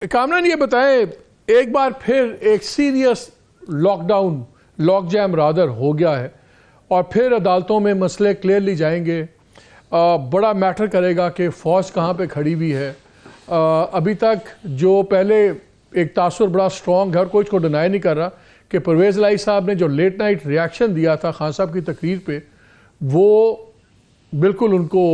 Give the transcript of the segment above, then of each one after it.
کامران یہ بتائیں، ایک بار پھر ایک سیریس لاک ڈاؤن، لاک جیم رادر ہو گیا ہے اور پھر عدالتوں میں مسئلے کلیئرلی جائیں گے. بڑا میٹر کرے گا کہ فوج کہاں پہ کھڑی ہوئی ہے. ابھی تک جو پہلے ایک تاثر بڑا سٹرونگ ہے اور کوئی اس کو ڈینائی نہیں کر رہا کہ پرویز الہی صاحب نے جو لیٹ نائٹ ریاکشن دیا تھا خان صاحب کی تقریر پہ، وہ بالکل ان کو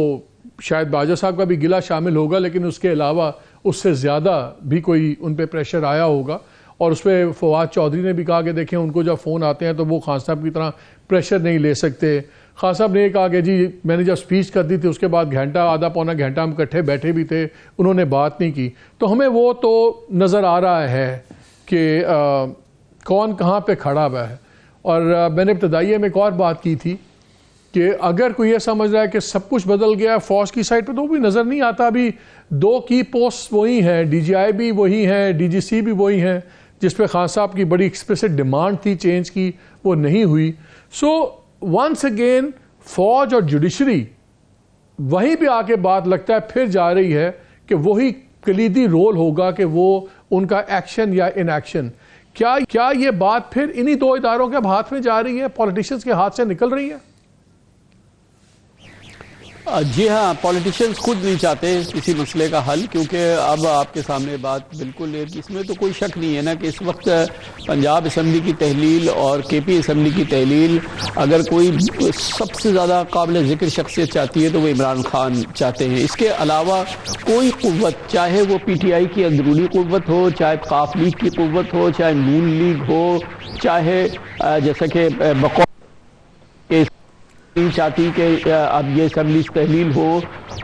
شاید باجوہ صاحب کا بھی گلہ شامل ہوگا، لیکن اس کے علاوہ اس سے زیادہ بھی کوئی ان پہ پریشر آیا ہوگا. اور اس پہ فواد چودھری نے بھی کہا کہ دیکھیں ان کو جب فون آتے ہیں تو وہ خان صاحب کی طرح پریشر نہیں لے سکتے. خان صاحب نے یہ کہا کہ جی میں نے جب سپیچ کر دی تھی اس کے بعد گھنٹہ آدھا پونا گھنٹہ ہم اکٹھے بیٹھے بھی تھے، انہوں نے بات نہیں کی. تو ہمیں وہ تو نظر آ رہا ہے کہ کون کہاں پہ کھڑا ہوا ہے. اور میں نے ابتدائیے میں ایک اور بات کی تھی کہ اگر کوئی یہ سمجھ رہا ہے کہ سب کچھ بدل گیا فوج کی سائٹ پہ، تو وہ بھی نظر نہیں آتا. ابھی 2 کی پوسٹ وہی ہیں، ڈی جی آئی بھی وہی ہیں، ڈی جی سی بھی وہی ہیں، جس پہ خان صاحب کی بڑی ایکسپریسڈ ڈیمانڈ تھی چینج کی، وہ نہیں ہوئی. سو ونس اگین فوج اور جوڈیشری وہیں پہ آ کے بات لگتا ہے پھر جا رہی ہے کہ وہی کلیدی رول ہوگا کہ وہ ان کا ایکشن یا ان ایکشن. کیا یہ بات پھر انہی 2 اداروں کے ہاتھ میں جا رہی ہے، پولیٹیشنز کے ہاتھ سے نکل رہی ہے؟ جی ہاں، پولیٹیشنز خود نہیں چاہتے کسی مسئلے کا حل، کیونکہ اب آپ کے سامنے بات بالکل اس میں تو کوئی شک نہیں ہے نا کہ اس وقت پنجاب اسمبلی کی تحلیل اور کے پی اسمبلی کی تحلیل اگر کوئی سب سے زیادہ قابل ذکر شخصیت چاہتی ہے تو وہ عمران خان چاہتے ہیں. اس کے علاوہ کوئی قوت، چاہے وہ پی ٹی آئی کی اندرونی قوت ہو، چاہے قاف لیگ کی قوت ہو، چاہے نون لیگ ہو، چاہے جیسا کہ چاہتی کہ اب یہ اسمبلیز تحلیل ہو،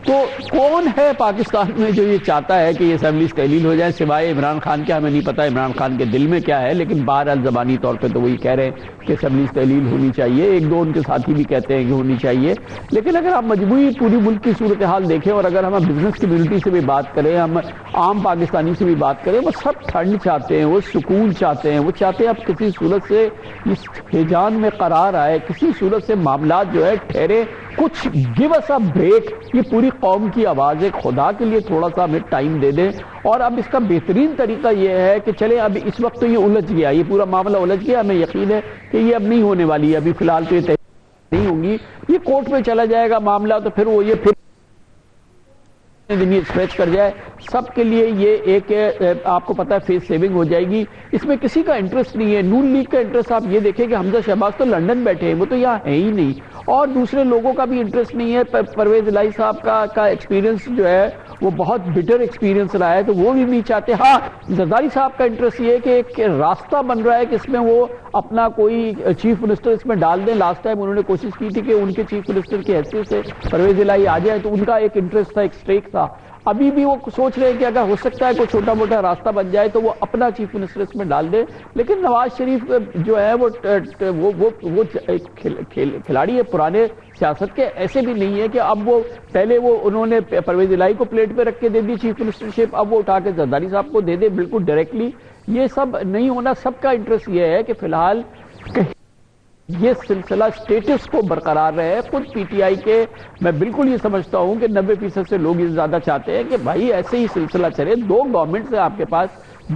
تو کون ہے پاکستان میں جو یہ چاہتا ہے کہ یہ اسمبلیز تحلیل ہو جائے سوائے عمران خان کے؟ ہمیں نہیں پتا عمران خان کے دل میں کیا ہے، لیکن بہرحال زبانی طور پہ تو وہی کہہ رہے ہیں کہ اسمبلیز تحلیل ہونی چاہیے. 1-2 ان کے ساتھی بھی کہتے ہیں کہ ہونی چاہیے. لیکن اگر آپ مجموعی پوری ملک کی صورتحال دیکھیں اور اگر ہم بزنس کمیونٹی سے بھی بات کریں، ہم عام پاکستانی سے بھی بات کریں، وہ سب ٹھنڈ چاہتے ہیں، وہ سکون چاہتے ہیں، وہ چاہتے ہیں اب کسی صورت سے اس ہیجان میں قرار آئے، کسی صورت سے معاملات جو ہے ٹھہرے، کچھ گیو اس اے بریک. یہ پوری قوم کی آواز ہے، خدا کے لیے تھوڑا سا ہمیں ٹائم دے دیں. اور اب اس کا بہترین طریقہ یہ ہے کہ چلیں اب اس وقت تو یہ الجھ گیا، یہ پورا معاملہ الجھ گیا. ہمیں یقین ہے کہ یہ اب نہیں ہونے والی ہے، ابھی فی الحال تو یہ نہیں ہوں گی، یہ کورٹ میں چلا جائے گا معاملہ، تو پھر وہ یہ پھر اسٹریچ کر جائے. سب کے لیے یہ ایک آپ کو پتا ہے فیس سیونگ ہو جائے گی. اس میں کسی کا انٹرسٹ نہیں ہے. نون لیگ کا انٹرسٹ آپ یہ دیکھیں کہ حمزہ شہباز تو لندن بیٹھے ہیں، وہ تو یہاں ہے ہی نہیں، اور دوسرے لوگوں کا بھی انٹرسٹ نہیں ہے. پرویز الہی صاحب کا ایکسپیرینس جو ہے وہ بہت بٹر ایکسپیرینس رہا ہے، تو وہ بھی نہیں چاہتے. ہاں، زرداری صاحب کا انٹرسٹ یہ ہے کہ ایک راستہ بن رہا ہے کہ اس میں وہ اپنا کوئی چیف منسٹر اس میں ڈال دیں. لاسٹ ٹائم انہوں نے کوشش کی تھی کہ ان کے چیف منسٹر کی حیثیت سے پرویز الہی آ جائے، تو ان کا ایک انٹرسٹ تھا، ایک اسٹیک تھا. ابھی بھی وہ سوچ رہے ہیں کہ اگر ہو سکتا ہے کوئی چھوٹا موٹا راستہ بن جائے تو وہ اپنا چیف منسٹر اس میں ڈال دے. لیکن نواز شریف جو ہے وہ کھلاڑی ہے پرانے سیاست کے، ایسے بھی نہیں ہے کہ اب وہ پہلے انہوں نے پرویز الہی کو پلیٹ پہ رکھ کے دے دی چیف منسٹرشپ، اب وہ اٹھا کے زرداری صاحب کو دے دے بالکل ڈائریکٹلی. یہ سب نہیں ہونا. سب کا انٹرسٹ یہ ہے کہ فی الحال یہ سلسلہ سٹیٹس کو برقرار رہے. خود پی ٹی آئی کے میں بالکل یہ سمجھتا ہوں کہ 90% سے لوگ یہ زیادہ چاہتے ہیں کہ بھائی ایسے ہی سلسلہ چلے. 2 گورنمنٹس ہیں آپ کے پاس،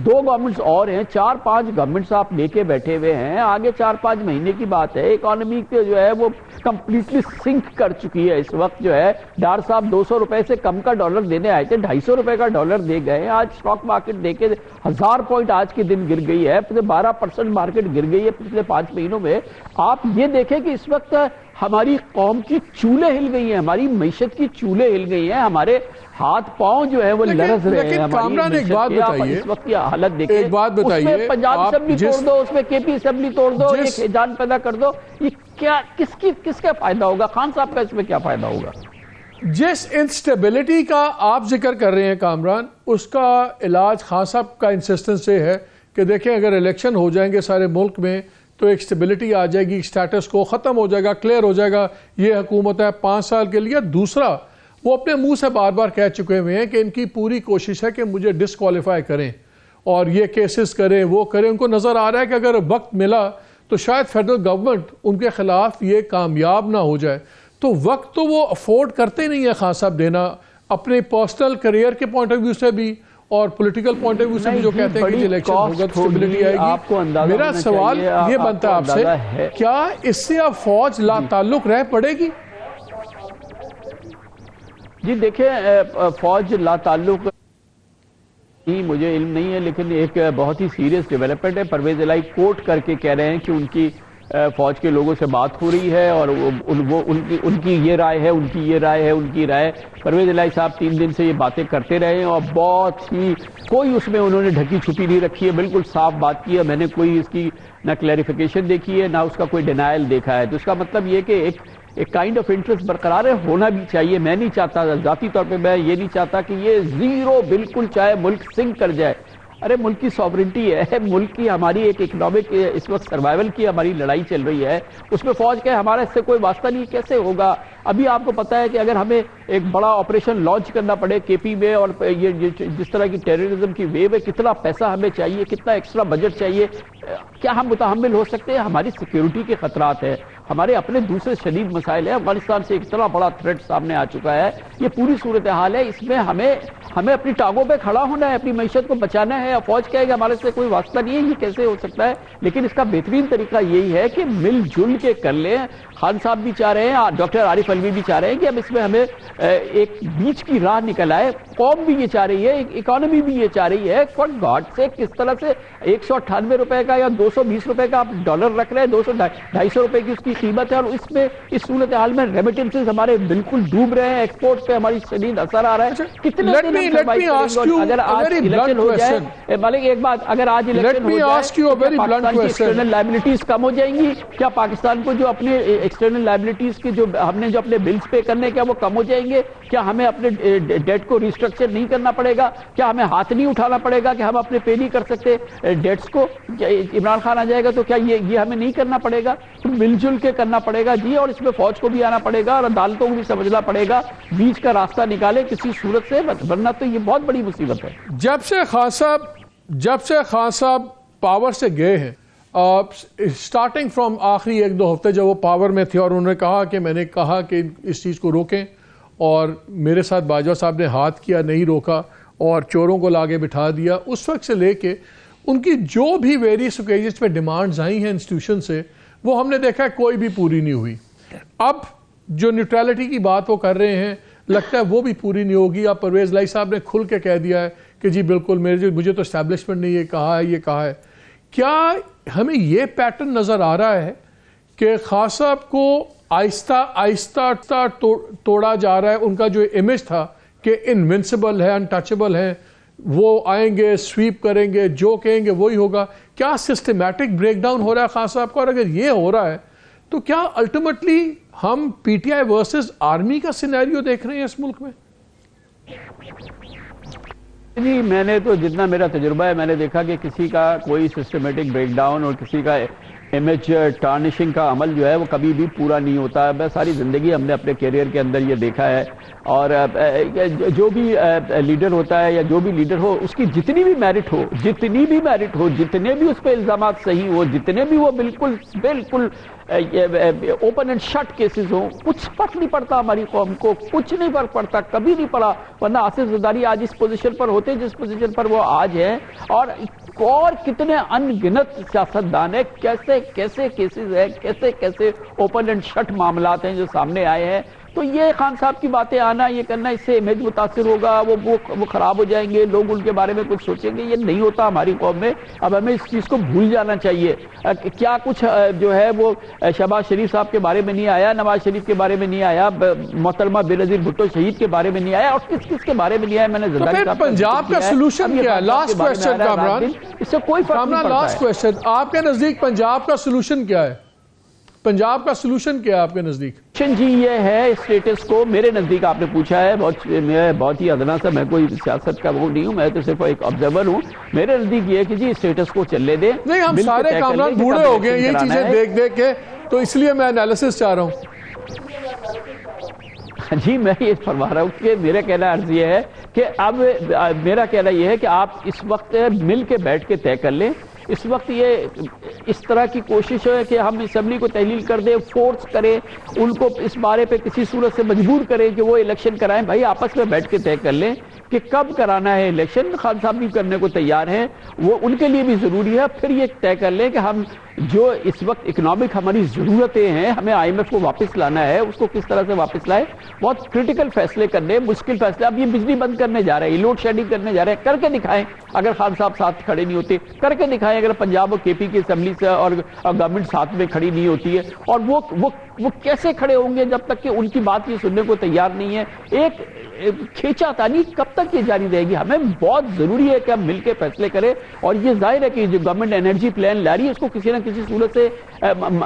2 گورنمنٹس اور ہیں، 4-5 گورنمنٹس آپ لے کے بیٹھے ہوئے ہیں. آگے 4-5 مہینے کی بات ہے. اکانومی جو ہے وہ کمپلیٹلی سنک کر چکی ہے. اس وقت جو ہے ڈار صاحب 200 روپے سے کم کا ڈالر دینے آئے تھے، 250 روپے کا ڈالر دے گئے. آج اسٹاک مارکیٹ دیکھے 1000 پوائنٹ آج کے دن گر گئی ہے، 12% مارکیٹ گر گئی ہے پچھلے 5 مہینوں میں. آپ یہ دیکھیں کہ اس وقت ہماری قوم کی چولیں ہل گئی ہیں، ہماری معیشت کی چولیں ہل گئی ہیں، ہمارے ہاتھ پاؤں جو ہے وہ لرز رہے ہیں. کامران ایک بات بتائیے، اس وقت کی حالت دیکھیں، ایک بات بتائیے، اس میں پنجاب اسمبلی توڑ دو، اس میں کے پی اسمبلی توڑ دو، ایک ہیجان پیدا کر دو. یہ کیا کس کا فائدہ ہوگا؟ خان صاحب کا اس میں کیا فائدہ ہوگا؟ جس انسٹیبلٹی کا آپ ذکر کر رہے ہیں کامران، اس کا علاج خان صاحب کا انسسٹنس یہ ہے کہ دیکھیں اگر الیکشن ہو جائیں گے سارے ملک میں تو ایک اسٹیبلٹی آ جائے گی، سٹیٹس کو ختم ہو جائے گا، کلیئر ہو جائے گا. یہ حکومت ہے 5 سال کے لیے. دوسرا، وہ اپنے منہ سے بار بار کہہ چکے ہوئے ہیں کہ ان کی پوری کوشش ہے کہ مجھے ڈسکوالیفائی کریں اور یہ کیسز کریں، وہ کریں. ان کو نظر آ رہا ہے کہ اگر وقت ملا تو شاید فیڈرل گورنمنٹ ان کے خلاف یہ کامیاب نہ ہو جائے. تو وقت تو وہ افورڈ کرتے نہیں ہیں خان صاحب دینا، اپنے پرسنل کریئر کے پوائنٹ آف ویو سے بھی اور پولیٹیکل پوائنٹ آف ویو سے بھی جو کہتے ہیں کہ الیکشن ہوگا تو اسٹیبلٹی آئے گی. میرا سوال یہ بنتا ہے آپ سے, کیا اس سے اب فوج لا تعلق رہ پڑے گی؟ جی دیکھیں, فوج لا تعلق مجھے علم نہیں ہے, لیکن ایک بہت ہی سیریس ڈیولپمنٹ ہے. پرویز الہی کوٹ کر کے کہہ رہے ہیں کہ ان کی فوج کے لوگوں سے بات ہو رہی ہے اور ان کی یہ رائے ہے, ان کی یہ رائے ہے, ان کی رائے. پرویز الہی صاحب 3 دن سے یہ باتیں کرتے رہے ہیں اور بہت ہی کوئی اس میں انہوں نے ڈھکی چھپی نہیں رکھی ہے, بالکل صاف بات کی ہے. میں نے کوئی اس کی نہ کلیریفیکیشن دیکھی ہے نہ اس کا کوئی ڈینائل دیکھا ہے. تو اس کا مطلب یہ کہ ایک کائنڈ آف انٹرسٹ برقرار ہونا بھی چاہیے. میں نہیں چاہتا, ذاتی طور پہ میں یہ نہیں چاہتا کہ یہ زیرو بالکل چاہے ملک سنک کر جائے. ارے ملک کی سوورنٹی ہے, ملک کی ہماری ایک اکنامک اس وقت سروائیول کی ہماری لڑائی چل رہی ہے, اس میں فوج کا ہمارا اس سے کوئی واسطہ نہیں. کیسے ہوگا؟ ابھی آپ کو پتا ہے کہ اگر ہمیں ایک بڑا آپریشن لانچ کرنا پڑے کے پی میں, اور یہ جس طرح کی ٹیررزم کی ویو ہے, کتنا پیسہ ہمیں چاہیے, کتنا ایکسٹرا بجٹ چاہیے, کیا ہم متحمل ہو سکتے ہیں؟ ہماری سیکیورٹی کے خطرات ہیں, ہمارے اپنے دوسرے شدید مسائل ہیں. افغانستان سے اتنا بڑا تھریٹ سامنے آ چکا ہے, یہ پوری صورتحال ہے. اس میں ہمیں اپنی ٹانگوں پہ کھڑا ہونا ہے, اپنی معیشت کو بچانا ہے. فوج کہے کہ ہمارے سے کوئی واسطہ نہیں ہے, یہ کیسے ہو سکتا ہے؟ لیکن اس کا بہترین طریقہ یہی ہے کہ مل جل کے کر لیں. خان صاحب بھی چاہ رہے ہیں, ڈاکٹر عارف علوی بھی چاہ رہے ہیں کہ اب اس میں ہمیں ایک بیچ کی راہ نکل آئے. قوم بھی یہ چاہ رہی ہے, اکانومی بھی یہ چاہ رہی ہے. فار گاڈ سے کس طرح سے 198 روپے کا یا 220 روپے کا آپ ڈالر رکھ رہے ہیں, 200-250 روپے کی اس کی قیمت ہے, اور اس میں اس صورتحال میں ریمیٹنسز ہمارے بالکل ڈوب رہے ہیں, ایکسپورٹ پہ ہماری شدید اثر آ رہا ہے. کتنے اگر آج الیکشن ہو جائے, مالک ایک بات, اگر آج الیکشن ہو جائے پاکستان کی ایکسٹرنل لائبلٹیز کم ہو جائیں گی؟ کیا پاکستان کو جو اپنے ایکسٹرنل لائبلٹیز کے جو ہم نے جو اپنے بلز پے کرنے کیا وہ کم ہو جائیں گے؟ کیا ہمیں اپنے ڈیٹ کو ریسٹرکچر نہیں کرنا پڑے گا؟ کیا ہمیں ہاتھ نہیں اٹھانا پڑے گا کہ ہم اپنے پے نہیں کر سکتے ڈیٹس کو؟ عمران خان آ جائے گا تو کیا یہ ہمیں نہیں کرنا پڑے گا؟ تو مل جل کے کرنا پڑے گا جی, اور اس میں فوج کو بھی آنا پڑے گا اور عدالتوں کو بھی سمجھنا پڑے گا, بیچ کا راستہ نکالے کسی صورت سے, ورنہ تو یہ بہت بڑی مصیبت ہے. جب سے خان صاحب پاور سے گئے ہیں, سٹارٹنگ فرام آخری 1-2 ہفتے جب وہ پاور میں تھے اور انہوں نے کہا کہ میں نے کہا کہ اس چیز کو روکیں, اور میرے ساتھ باجوہ صاحب نے ہاتھ کیا, نہیں روکا اور چوروں کو لاگے بٹھا دیا, اس وقت سے لے کے ان کی جو بھی ویریس اوکیجنز پہ ڈیمانڈز آئی ہیں انسٹیٹیوشن سے, وہ ہم نے دیکھا ہے کوئی بھی پوری نہیں ہوئی. اب جو نیوٹرلٹی کی بات وہ کر رہے ہیں, لگتا ہے وہ بھی پوری نہیں ہوگی. اب پرویز الہی صاحب نے کھل کے کہہ دیا ہے کہ جی بالکل مجھے تو اسٹیبلشمنٹ نے یہ کہا ہے. کیا ہمیں یہ پیٹرن نظر آ رہا ہے کہ خان صاحب کو آہستہ آہستہ توڑا جا رہا ہے؟ ان کا جو امیج تھا کہ انونسبل ہے, انٹچبل ہے, وہ آئیں گے سویپ کریں گے, جو کہیں گے وہی ہوگا, کیا سسٹمیٹک بریک ڈاؤن ہو رہا ہے خان صاحب کا؟ اور اگر یہ ہو رہا ہے تو کیا الٹیمیٹلی ہم P T I versus army کا سینیریو دیکھ رہے ہیں اس ملک میں؟ جی میں نے تو جتنا میرا تجربہ ہے, میں نے دیکھا کہ کسی کا کوئی سسٹمیٹک بریک ڈاؤن اور کسی کا امیج ٹارنشنگ کا عمل جو ہے وہ کبھی بھی پورا نہیں ہوتا ہے. بس ساری زندگی ہم نے اپنے کیریئر کے اندر یہ دیکھا ہے. اور جو بھی لیڈر ہوتا ہے یا جو بھی لیڈر ہو, اس کی جتنی بھی میرٹ ہو, جتنے بھی اس پہ الزامات صحیح ہو, جتنے بھی وہ بالکل اوپن اینڈ شٹ کیسز ہوں, کچھ فرق نہیں پڑتا ہماری قوم کو, کچھ نہیں فرق پڑتا, کبھی نہیں پڑا. ورنہ آصف زرداری آج اس پوزیشن پر ہوتے جس پوزیشن پر وہ آج ہیں, اور کتنے ان گنت سیاستدان ہیں, کیسے کیسز ہیں, کیسے اوپن اینڈ شٹ معاملات ہیں جو سامنے آئے ہیں. تو یہ خان صاحب کی باتیں آنا, یہ کرنا, اس سے امیج متاثر ہوگا, وہ خراب ہو جائیں گے, لوگ ان کے بارے میں کچھ سوچیں گے. یہ نہیں ہوتا ہماری قوم میں. اب ہمیں اس چیز کو بھول جانا چاہیے. کیا کچھ جو ہے وہ شہباز شریف صاحب کے بارے میں نہیں آیا, نواز شریف کے بارے میں نہیں آیا, محترمہ بینظیر بھٹو شہید کے بارے میں نہیں آیا, اور کس کے بارے میں نہیں آیا. میں نے زرداری صاحب پنجاب کا سولوشن کیا ہے؟ لاسٹ کوسچن کامران, اس سے کوئی فرق نہیں پڑتا. لاسٹ کوسچن, آپ کے نزدیک پنجاب کا سولوشن کیا ہے؟ پنجاب کا سولوشن کیا ہے آپ کے نزدیک؟ جی یہ ہے اسٹیٹس کو, میرے نزدیک آپ نے پوچھا ہے, میں بہت ہی ادنا سا, میں کوئی سیاست کا وہ نہیں ہوں, میں تو صرف ایک آبزرور ہوں. میرے نزدیک یہ ہے کہ جی اسٹیٹس کو چلنے دیں. نہیں, ہم سارے کامران بوڑھے ہو گئے یہ چیزیں دیکھ کے, تو اس لیے میں انالیسس چاہ رہا ہوں. جی میں یہ فرما رہا ہوں کہ میرا کہنا عرض یہ ہے کہ اب میرا کہنا یہ ہے کہ آپ اس وقت مل کے بیٹھ کے طے کر لیں. اس وقت یہ اس طرح کی کوشش ہے کہ ہم اسمبلی کو تحلیل کر دیں, فورس کریں, ان کو اس بارے پہ کسی صورت سے مجبور کریں کہ وہ الیکشن کرائیں. بھائی آپس میں بیٹھ کے طے کر لیں کہ کہ کب کرانا ہے الیکشن، خان صاحب بھی کرنے کو تیار ہیں، وہ ان کے لیے بھی ضروری ہے۔ پھر یہ طے کر لیں کہ ہم جو اس وقت اکنامک ہماری ضرورتیں ہیں، ہمیں آئی ایم ایف کو واپس لانا ہے، اس کو کس طرح سے واپس لائے، بہت کرٹیکل فیصلے کرنے، مشکل فیصلے۔ اب یہ بجلی بند کرنے جا رہے ہیں، لوڈ شیڈنگ کرنے جا رہے ہیں، کر کے دکھائیں۔ اگر خان صاحب ساتھ کھڑے نہیں ہوتے کر کے دکھائیں، اگر پنجاب اور کے پی کی اسمبلی سے اور گورنمنٹ ساتھ میں کھڑی نہیں ہوتی ہے، اور وہ کیسے کھڑے ہوں گے جب تک کہ ان کی بات یہ سننے کو تیار نہیں ہے۔ ایک کھینچا تانی کب تک یہ جاری رہے گی؟ ہمیں بہت ضروری ہے کہ ہم مل کے فیصلے کریں، اور یہ ظاہر ہے کہ جو گورنمنٹ انرجی پلان لا رہی ہے اس کو کسی نہ کسی صورت سے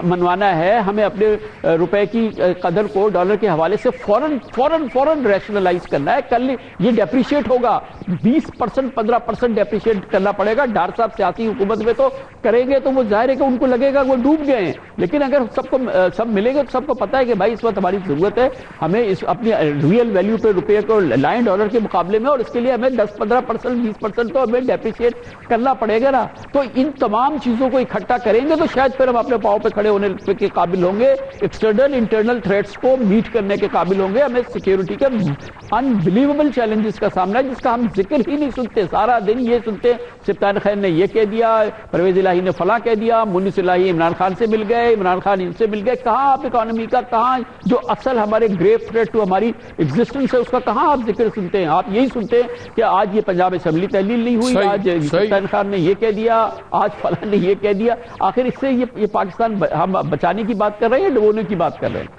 منوانا ہے۔ ہمیں اپنے روپے کی قدر کو ڈالر کے حوالے سے فوراً ریشنلائز کرنا ہے۔ کل یہ ڈیپریشیٹ ہوگا، 20% 15% ڈیپریشیٹ کرنا پڑے گا۔ ڈار صاحب سیاسی حکومت میں تو کریں گے تو وہ ظاہر ہے کہ ان کو لگے گا وہ ڈوب گئے ہیں، لیکن اگر سب ملیں گے تو سب کو پتا ہے کہ بھائی اس وقت ہماری ضرورت ہے، ہمیں اس اپنی ریئل ویلیو پہ روپے کو لائن ڈالر کے مقابلے میں، اور اس کے لیے ہمیں 10-15% 20% تو ہمیں ڈیپریشیٹ کرنا پڑے گا نا۔ تو ان تمام چیزوں کو اکٹھا کریں گے تو شاید پھر ہم اپنے پاؤں پہ کھڑے ہونے کے قابل ہوں گے، ایکسٹرنل انٹرنل تھریٹس کو میٹ کرنے کے قابل ہوں گے۔ ہمیں سیکیورٹی کے انبلیویبل چیلنجز کا سامنا ہے جس کا ہم ذکر ہی نہیں سنتے، سارا دن یہ سنتے سپتان خیر نے یہ کہہ دیا، پرویز الہی نے فلاں کہہ دیا، مونس الہی عمران خان سے مل گئے، عمران خان ان سے مل گئے۔ کہاں آپ اکانومی کا، کہاں جو اصل ہمارے گریو تھریٹ ٹو ہماری ایگزسٹنس ہے اس کا کہاں آپ ذکر سنتے ہیں؟ آپ یہی سنتے ہیں کہ آج یہ پنجاب اسمبلی تحلیل نہیں ہوئی، آج سپتان خان نے یہ کہہ دیا، آج فلاں نے یہ کہہ دیا۔ آخر اس سے یہ پاکستان ہم بچانے کی بات کر رہے ہیں یا ڈبونے کی بات کر رہے ہیں؟